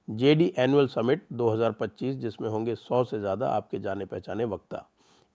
JD annual summit 2025, जिसमें होंगे 100 से ज़्यादा आपके जाने पहचाने वक्ता।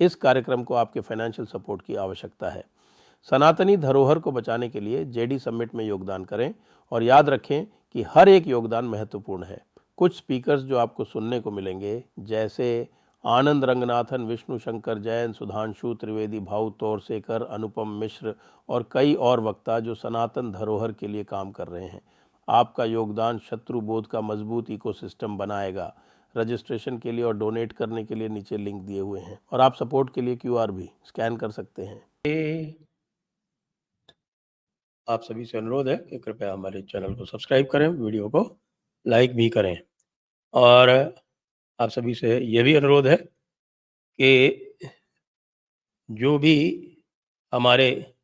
इस कार्यक्रम को आपके फाइनेंशियल सपोर्ट की आवश्यकता है। सनातनी धरोहर को बचाने के लिए जेडी समिट में योगदान करें और याद रखें कि हर एक योगदान महत्वपूर्ण है। कुछ स्पीकर्स जो आपको सुनने को मिलेंगे, जैसे आनंद रंगनाथन, विष्णु शंकर जैन, सुधांशु त्रिवेदी, भाऊ तोरसेकर, अनुपम मिश्र और कई और वक्ता जो सनातन धरोहर के लिए काम कर रहे हैं। आपका योगदान शत्रु बोध का मजबूत इकोसिस्टम बनाएगा। रजिस्ट्रेशन के लिए और डोनेट करने के लिए नीचे लिंक दिए हुए हैं और आप सपोर्ट के लिए क्यूआर भी स्कैन कर सकते हैं। आप सभी से अनुरोध है कि कृपया हमारे चैनल को सब्सक्राइब करें, वीडियो को लाइक भी करें और आप सभी से यह भी अनुरोध है कि जो भी हमारे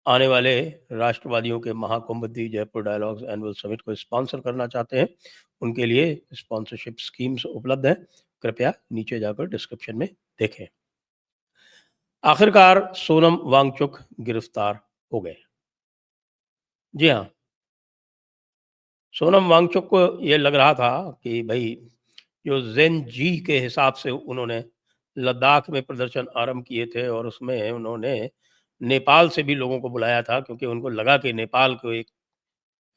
आने वाले राष्ट्रवादियों के महाकुंभ दी जयपुर डायलॉग्स एनुअल समिट को स्पॉन्सर करना चाहते हैं, उनके लिए स्पॉन्सरशिप स्कीम्स उपलब्ध हैं। कृपया नीचे जाकर डिस्क्रिप्शन में देखें। आखिरकार सोनम वांगचुक गिरफ्तार हो गए। जी हाँ, सोनम वांगचुक को ये लग रहा था कि भाई जो ज़ेन जी के हिसाब से उन्होंने लद्दाख में प्रदर्शन आरंभ किए थे और उसमें उन्होंने नेपाल से भी लोगों को बुलाया था, क्योंकि उनको लगा कि नेपाल को एक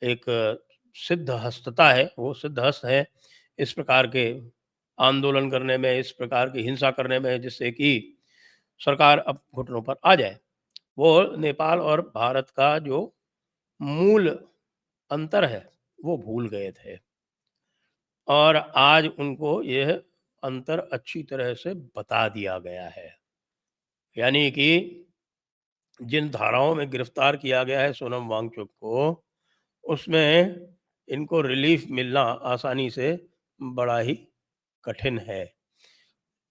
एक सिद्ध हस्तता है, वो सिद्ध हस्त है इस प्रकार के आंदोलन करने में, इस प्रकार की हिंसा करने में, जिससे कि सरकार अब घुटनों पर आ जाए। वो नेपाल और भारत का जो मूल अंतर है वो भूल गए थे और आज उनको यह अंतर अच्छी तरह से बता दिया गया है। यानी कि जिन धाराओं में गिरफ्तार किया गया है सोनम वांगचुक को, उसमें इनको रिलीफ मिलना आसानी से बड़ा ही कठिन है।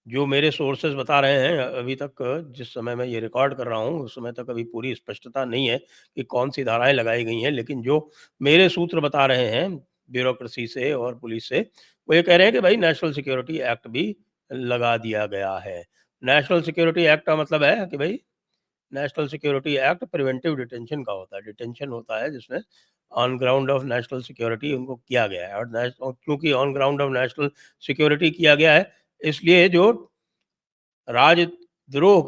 जो मेरे सोर्सेज बता रहे हैं, अभी तक जिस समय मैं ये रिकॉर्ड कर रहा हूँ उस समय तक अभी पूरी स्पष्टता नहीं है कि कौन सी धाराएं लगाई गई हैं, लेकिन जो मेरे सूत्र बता रहे हैं ब्यूरोक्रेसी से और पुलिस से, वो ये कह रहे हैं कि भाई नेशनल सिक्योरिटी एक्ट भी लगा दिया गया है। नेशनल सिक्योरिटी एक्ट का मतलब है कि भाई national security act preventive detention का होता है। डिटेंशन होता है जिसमें on ground of national security उनको किया गया है और क्योंकि on ground of national security किया गया है, इसलिए जो राष्ट्रद्रोह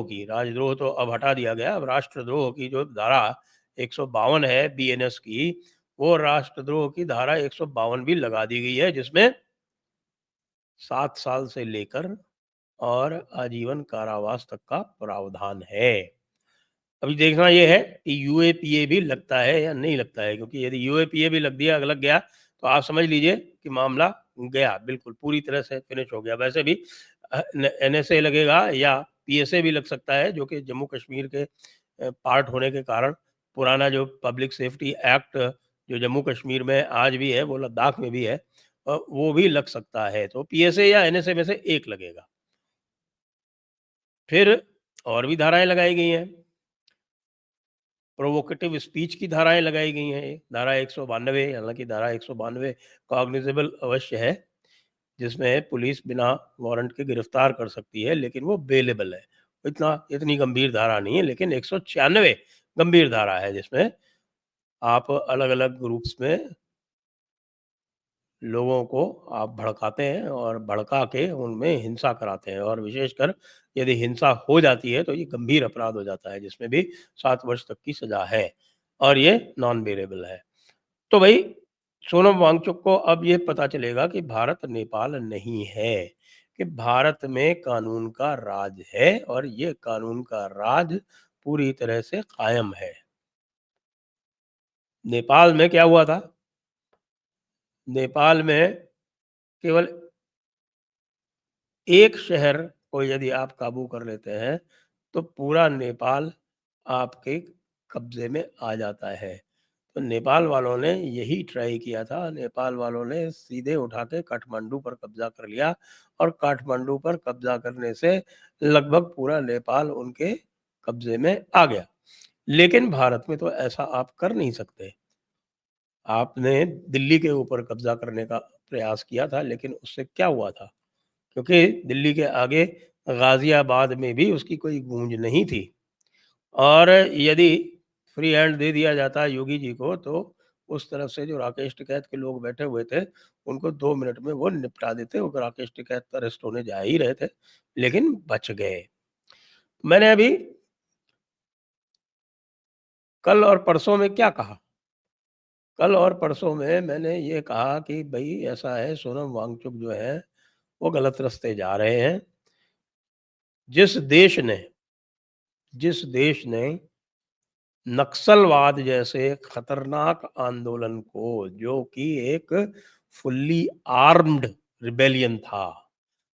की, राजद्रोह तो अब हटा दिया गया, अब राष्ट्रद्रोह की जो धारा 152 है बीएनएस की, वो राष्ट्रद्रोह की धारा 152 भी लगा दी गई है, जिसमें 7 साल से लेकर और आजीवन कारावास तक का प्रावधान है। अभी देखना यह है कि यूएपीए भी लगता है या नहीं लगता है, क्योंकि यदि यूएपीए भी लग गया तो आप समझ लीजिए कि मामला गया, बिल्कुल पूरी तरह से फिनिश हो गया। वैसे भी एनएसए लगेगा या पीएसए भी लग सकता है, जो कि जम्मू कश्मीर के पार्ट होने के कारण पुराना जो पब्लिक सेफ्टी एक्ट जो जम्मू कश्मीर में आज भी है वो लद्दाख में भी है, वो भी लग सकता है। तो पीएसए या एनएसए में से एक लगेगा। फिर और भी धाराएं लगाई गई हैं। प्रोवोकेटिव स्पीच की धाराएं लगाई गई हैं। धारा 192, हालांकि धारा 192 कॉग्निजेबल अवश्य है, जिसमें पुलिस बिना वारंट के गिरफ्तार कर सकती है, लेकिन वो बेलेबल है। इतनी गंभीर धारा नहीं है, लेकिन 196 गंभीर धारा है, जिसमें आप अलग अलग ग्रुप्स में लोगों को आप भड़काते हैं और भड़का के उनमें हिंसा कराते हैं, और विशेषकर यदि हिंसा हो जाती है तो ये गंभीर अपराध हो जाता है, जिसमें भी 7 वर्ष तक की सजा है और ये नॉन बेलेबल है। तो भाई सोनम वांगचुक को अब ये पता चलेगा कि भारत नेपाल नहीं है, कि भारत में कानून का राज है और ये कानून का राज पूरी तरह से कायम है। नेपाल में क्या हुआ था? नेपाल में केवल एक शहर को यदि आप काबू कर लेते हैं तो पूरा नेपाल आपके कब्जे में आ जाता है। तो नेपाल वालों ने यही ट्राई किया था। नेपाल वालों ने सीधे उठा के काठमांडू पर कब्जा कर लिया और काठमांडू पर कब्जा करने से लगभग पूरा नेपाल उनके कब्जे में आ गया। लेकिन भारत में तो ऐसा आप कर नहीं सकते। आपने दिल्ली के ऊपर कब्जा करने का प्रयास किया था, लेकिन उससे क्या हुआ था? क्योंकि दिल्ली के आगे गाजियाबाद में भी उसकी कोई गूंज नहीं थी, और यदि फ्री हैंड दे दिया जाता योगी जी को तो उस तरफ से जो राकेश टिकैत के लोग बैठे हुए थे, उनको 2 मिनट में वो निपटा देते। वो राकेश टिकैत तो अरेस्ट होने जा ही रहे थे, लेकिन बच गए। मैंने अभी कल और परसों में क्या कहा? कल और परसों में मैंने ये कहा कि भई ऐसा है, सोनम वांगचुक जो है, वो गलत रास्ते जा रहे हैं। जिस देश ने जिस देश ने नक्सलवाद जैसे खतरनाक आंदोलन को, जो कि एक फुल्ली आर्म्ड रिबेलियन था,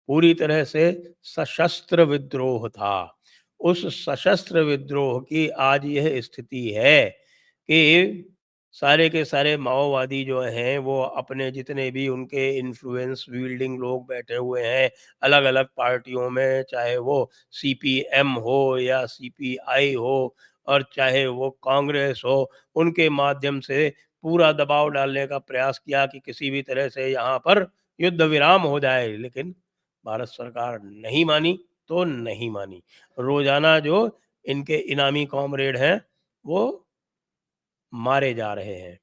पूरी तरह से सशस्त्र विद्रोह था। उस सशस्त्र विद्रोह की आज यह स्थिति है कि सारे के सारे माओवादी जो हैं, वो अपने जितने भी उनके इन्फ्लुएंस विल्डिंग लोग बैठे हुए हैं, अलग-अलग पार्टियों में, चाहे वो सीपीएम हो या सीपीआई हो और चाहे वो कांग्रेस हो, उनके माध्यम से पूरा दबाव डालने का प्रयास किया कि किसी भी तरह से यहाँ पर युद्ध विराम हो जाए। लेकिन भारत सरकार नहीं मानी तो नहीं मानी। रोज़ाना जो इनके इनामी कॉमरेड हैं, वो मारे जा रहे हैं।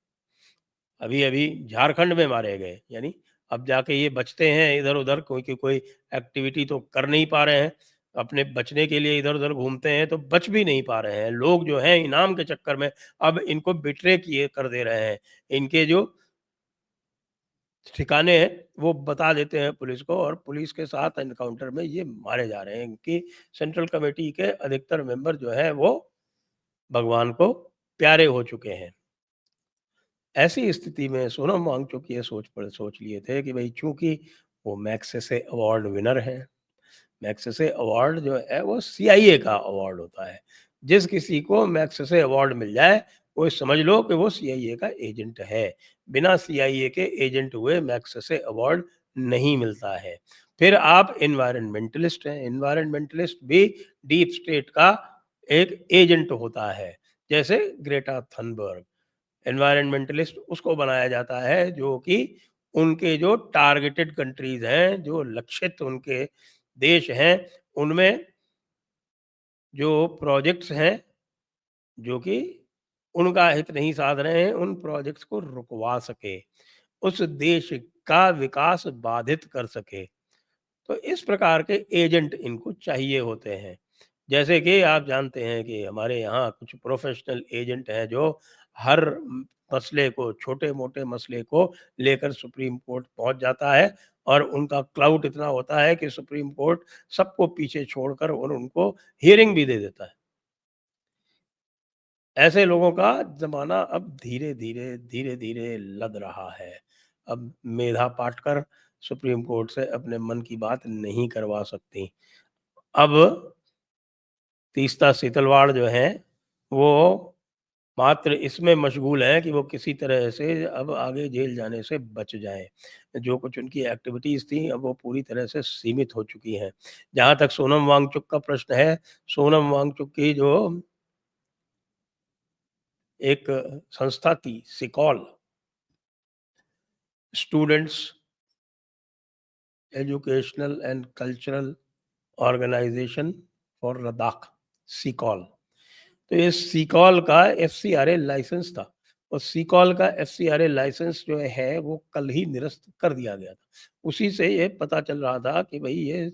अभी-अभी झारखंड में मारे गए, यानी अब जाके ये बचते हैं इधर-उधर, क्योंकि कोई एक्टिविटी तो कर नहीं पा रहे हैं। अपने बचने के लिए इधर-उधर घूमते हैं तो बच भी नहीं पा रहे हैं। लोग जो हैं इनाम के चक्कर में अब इनको बिट्रे किए कर दे रहे हैं। इनके जो ठिकाने हैं वो बता देते हैं पुलिस को, और पुलिस के साथ एनकाउंटर में ये मारे जा रहे हैं। इनकी सेंट्रल कमेटी के अधिकतर मेंबर जो हैं वो भगवान को प्यारे हो चुके हैं। ऐसी स्थिति में सोनम वांगचुक ये सोच लिए थे कि भई चूँकि वो मैग्सेसे अवार्ड विनर हैं, मैग्सेसे अवार्ड जो है वो सीआईए का अवार्ड होता है। जिस किसी को मैग्सेसे अवार्ड मिल जाए, वो समझ लो कि वो सीआईए का एजेंट है। बिना सीआईए के एजेंट हुए मैग्सेसे अवार्ड नहीं मिलता है। फिर आप एनवायरनमेंटलिस्ट हैं, एनवायरनमेंटलिस्ट भी डीप स्टेट का एक एजेंट होता है। जैसे ग्रेटा थनबर्ग, एनवायरनमेंटलिस्ट उसको बनाया जाता है जो कि उनके जो टारगेटेड कंट्रीज़ हैं, जो लक्षित उनके देश हैं, उनमें जो प्रोजेक्ट्स हैं, जो कि उनका हित नहीं साध रहे हैं, उन प्रोजेक्ट्स को रुकवा सके, उस देश का विकास बाधित कर सके। तो इस प्रकार के एजेंट इनको चाहिए होते हैं। जैसे कि आप जानते हैं कि हमारे यहाँ कुछ प्रोफ़ेशनल एजेंट हैं जो हर मसले को, छोटे-मोटे मसले को लेकर सुप्रीम कोर्ट पहुँच जाता है, और उनका क्लाउट इतना होता है कि सुप्रीम कोर्ट सबको पीछे छोड़कर और उनको हियरिंग भी दे देता है। ऐसे लोगों का ज़माना अब धीरे-धीरे, धीरे-धीरे लद रहा है। अब मेधा पाटकर सुप्रीम कोर्ट से अपने मन की बात नहीं करवा सकती। अब तीस्ता सीतलवाड़ जो हैं, वो मात्र इसमें मशगूल हैं कि वो किसी तरह से अब आगे जेल जाने से बच जाएँ। जो कुछ उनकी एक्टिविटीज़ थी, अब वो पूरी तरह से सीमित हो चुकी हैं। जहाँ तक सोनम वांगचुक का प्रश्न है, सोनम वांगचुक की जो एक संस्था थी, SECMOL, students educational and cultural organisation for Ladakh, SECMOL. तो ये सिकॉल का एफसीआरए लाइसेंस था, और सिकॉल का एफसीआरए लाइसेंस जो है वो कल ही निरस्त कर दिया गया था। उसी से ये पता चल रहा था कि भई ये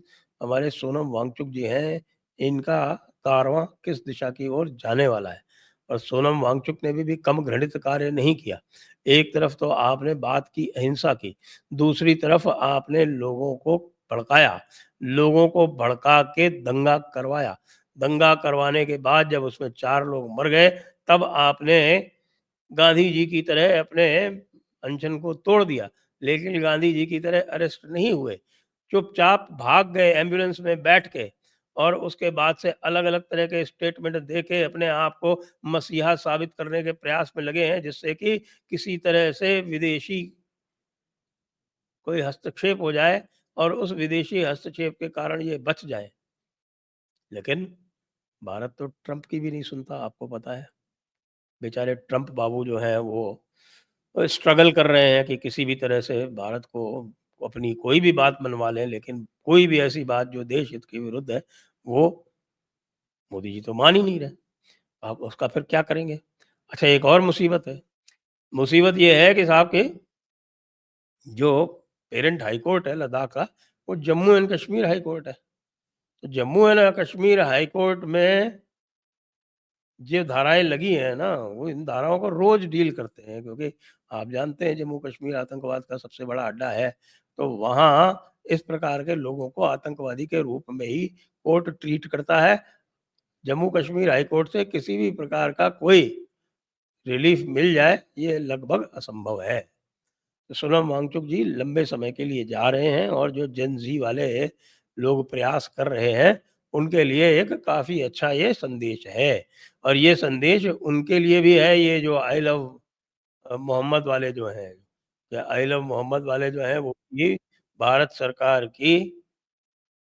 हमारे सोनम वांगचुक जी हैं, इनका कारवां किस दिशा की ओर जाने वाला है। और सोनम वांगचुक ने भी कम घृणित कार्य नहीं किया। एक तरफ तो आपने बात की अहिंसा की, दूसरी तरफ आपने लोगों को भड़काया, लोगों को भड़का के दंगा करवाया। दंगा करवाने के बाद जब उसमें 4 लोग मर गए, तब आपने गांधी जी की तरह अपने अनशन को तोड़ दिया, लेकिन गांधी जी की तरह अरेस्ट नहीं हुए। चुपचाप भाग गए एम्बुलेंस में बैठ के, और उसके बाद से अलग-अलग तरह के स्टेटमेंट दे के अपने आप को मसीहा साबित करने के प्रयास में लगे हैं, जिससे कि किसी तरह से विदेशी कोई हस्तक्षेप हो जाए और उस विदेशी हस्तक्षेप के कारण ये बच जाएँ। लेकिन भारत तो ट्रंप की भी नहीं सुनता, आपको पता है। बेचारे ट्रंप बाबू जो हैं वो स्ट्रगल कर रहे हैं कि किसी भी तरह से भारत को अपनी कोई भी बात मनवा लें, लेकिन कोई भी ऐसी बात जो देश हित के विरुद्ध है, वो मोदी जी तो मान ही नहीं रहे। आप उसका फिर क्या करेंगे? अच्छा, एक और मुसीबत है। मुसीबत ये है कि साहब कि जो पेरेंट हाई कोर्ट है लद्दाख का, वो Jammu and Kashmir high court है। तो Jammu and Kashmir high court में जो धाराएँ लगी हैं ना, वो इन धाराओं को रोज़ डील करते हैं, क्योंकि आप जानते हैं जम्मू कश्मीर आतंकवाद का सबसे बड़ा अड्डा है। तो वहाँ इस प्रकार के लोगों को आतंकवादी के रूप में ही कोर्ट ट्रीट करता है। जम्मू कश्मीर हाई कोर्ट से किसी भी प्रकार का कोई रिलीफ मिल जाए, ये लगभग असंभव है। तो सोनम वांगचुक जी लंबे समय के लिए जा रहे हैं, और जो जेन ज़ी वाले लोग प्रयास कर रहे हैं, उनके लिए एक काफ़ी अच्छा ये संदेश है। और ये संदेश उनके लिए भी है, ये जो आई लव मोहम्मद वाले जो हैं, या आई लव मोहम्मद वाले जो हैं, वो भी भारत सरकार की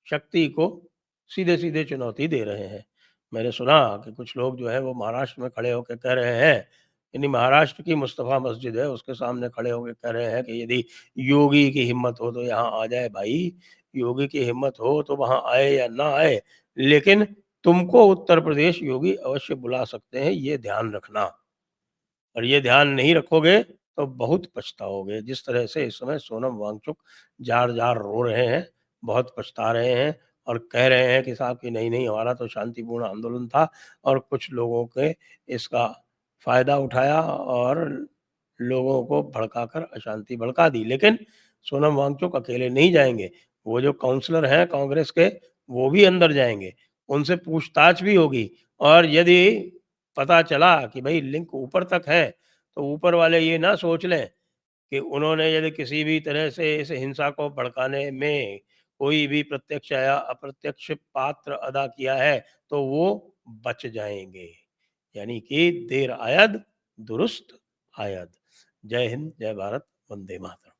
शक्ति को सीधे-सीधे चुनौती दे रहे हैं। मैंने सुना कि कुछ लोग जो हैं वो महाराष्ट्र में खड़े होके कह रहे हैं, यानी महाराष्ट्र की मुस्तफ़ा मस्जिद है, उसके सामने खड़े होके कह रहे हैं कि यदि योगी की हिम्मत हो तो यहाँ आ जाए भाई, योगी की हिम्मत हो तो वहाँ आए या ना आए, लेकिन तुमको उत्तर प्रदेश योगी अवश्य बुला सकते हैं, ये ध्यान रखना। और ये ध्यान नहीं रखोगे तो बहुत पछताओगे। जिस तरह से इस समय सोनम वांगचुक जार-जार रो रहे हैं, बहुत पछता रहे हैं, और कह रहे हैं कि साहब कि नहीं-नहीं, हमारा तो शांतिपूर्ण आंदोलन था, और कुछ लोगों के इसका फ़ायदा उठाया और लोगों को भड़काकर अशांति भड़का दी। लेकिन सोनम वांगचुक अकेले नहीं जाएँगे, वो जो काउंसलर हैं कांग्रेस के, वो भी अंदर जाएँगे, उनसे पूछताछ भी होगी, और यदि पता चला कि भई लिंक ऊपर तक है, तो ऊपर वाले ये ना सोच लें कि उन्होंने यदि किसी भी तरह से इस हिंसा को भड़काने में कोई भी प्रत्यक्ष या अप्रत्यक्ष पात्र अदा किया है, तो वो बच जाएँगे। यानी कि देर आयद, दुरुस्त आयद। जय हिंद, जय भारत, वंदे मातरम।